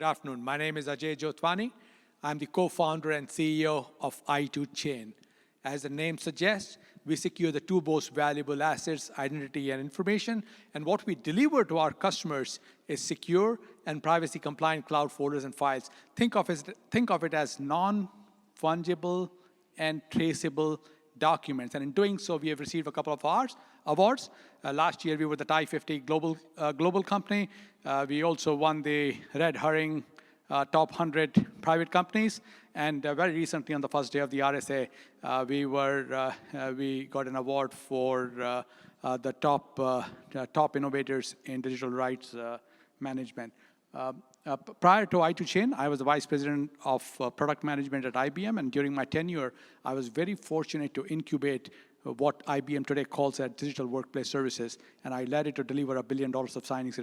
afternoon. My name is Ajay Jotwani. I'm the co-founder and CEO of i2Chain. As the name suggests, we secure the two most valuable assets, identity and information, and what we deliver to our customers is secure and privacy-compliant cloud folders and files. Think of it as non-fungible and traceable documents, and in doing so, we have received a couple of awards. Last year, we were the TIE 50 global company. We also won the Red Herring Top 100 Private Companies, and very recently, on the first day of the RSA, we got an award for the top innovators in digital rights management. Prior to i2Chain, I was the vice president of product management at IBM, and during my tenure, I was very fortunate to incubate what IBM today calls as digital workplace services, and I led it to deliver $1 billion of signings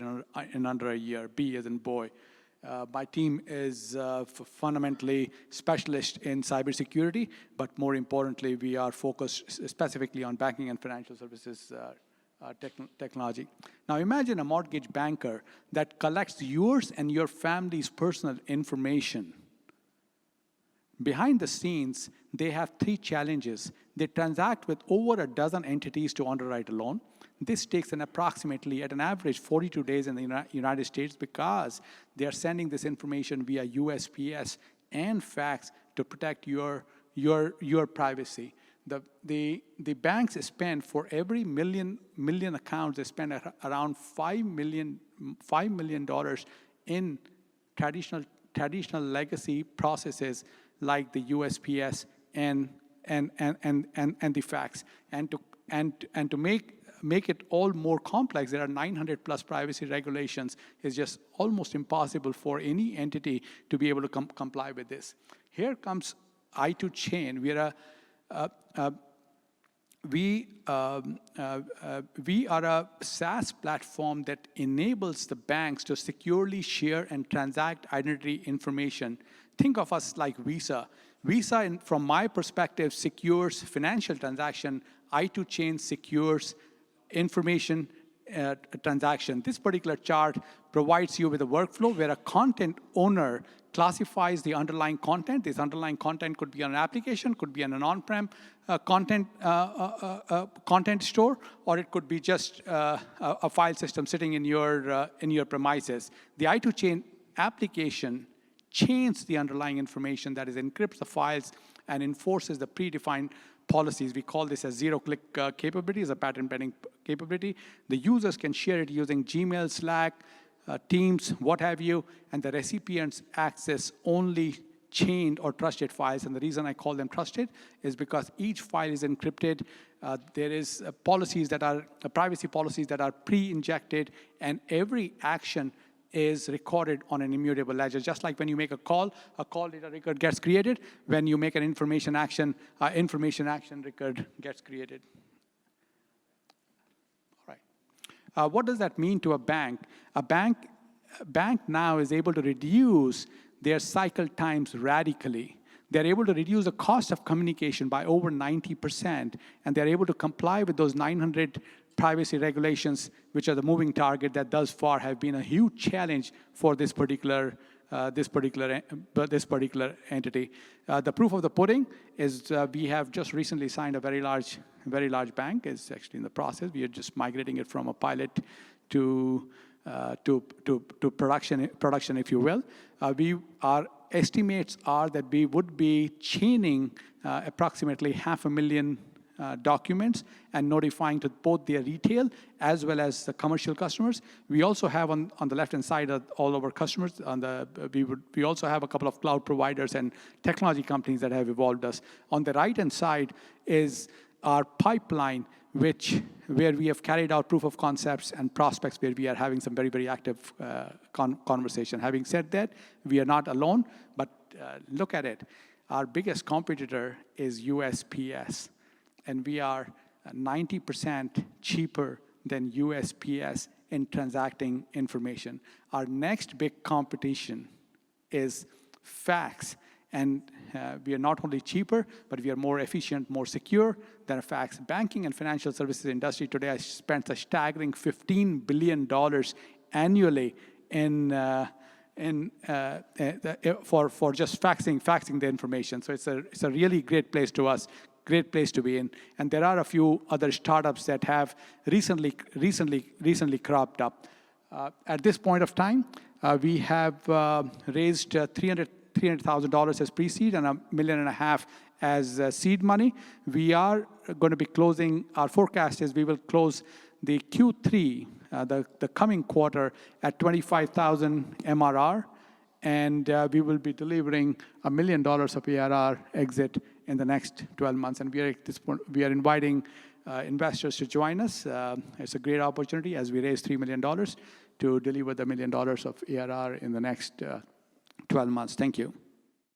in under a year, B as in boy. My team is fundamentally specialist in cybersecurity, but more importantly, we are focused specifically on banking and financial services technology. Now imagine a mortgage banker that collects yours and your family's personal information. Behind the scenes, they have three challenges. They transact with over a dozen entities to underwrite a loan. This takes approximately, at an average, 42 days in the United States because they are sending this information via USPS and fax to protect your privacy. The banks spend, for every million accounts, they spend around $5 million in traditional legacy processes like the USPS and the fax. And to make it all more complex, there are 900 plus privacy regulations. It's just almost impossible for any entity to be able to comply with this. Here comes i2Chain. We are a SaaS platform that enables the banks to securely share and transact identity information. Think of us like Visa. Visa, from my perspective, secures financial transaction. i2Chain secures information transaction. This particular chart provides you with a workflow where a content owner classifies the underlying content. This underlying content could be on an application, could be on an on-prem content store, or it could be just a file system sitting in your premises. The i2Chain application chains the underlying information, that is, encrypts the files and enforces the predefined policies. We call this a zero-click capability, as a pattern-bending capability. The users can share it using Gmail, Slack, Teams, what have you, and the recipients access only chained or trusted files. And the reason I call them trusted is because each file is encrypted. There is policies that are privacy policies that are pre-injected, and every action is recorded on an immutable ledger. Just like when you make a call data record gets created. When you make an information action record gets created. All right. What does that mean to a bank? A bank now is able to reduce their cycle times radically. They're able to reduce the cost of communication by over 90%, and they're able to comply with those 900 privacy regulations, which are the moving target that thus far have been a huge challenge for this particular entity. The proof of the pudding is we have just recently signed a very large bank. It's actually in the process. We are just migrating it from a pilot to production, if you will. Our estimates are that we would be chaining approximately 500,000 documents and notifying to both their retail as well as the commercial customers. We also have on the left-hand side of all of our customers. We also have a couple of cloud providers and technology companies that have evolved us. On the right-hand side is our pipeline, where we have carried out proof of concepts and prospects, where we are having some very, very active conversation. Having said that, we are not alone, but look at it. Our biggest competitor is USPS, and we are 90% cheaper than USPS in transacting information. Our next big competition is fax, and we are not only cheaper, but we are more efficient, more secure than a fax. Banking and financial services industry today spends a staggering $15 billion annually in for just faxing the information. So it's a really great place to be in. And there are a few other startups that have recently cropped up. At this point of time, we have raised $300,000 as pre-seed and $1.5 million as seed money. We are going to be closing, our forecast is we will close the Q3, the coming quarter, at 25,000 MRR, and we will be delivering $1 million of ARR exit in the next 12 months. And we are at this point, we are inviting investors to join us. It's a great opportunity as we raise $3 million to deliver the $1 million of ARR in the next 12 months. Thank you.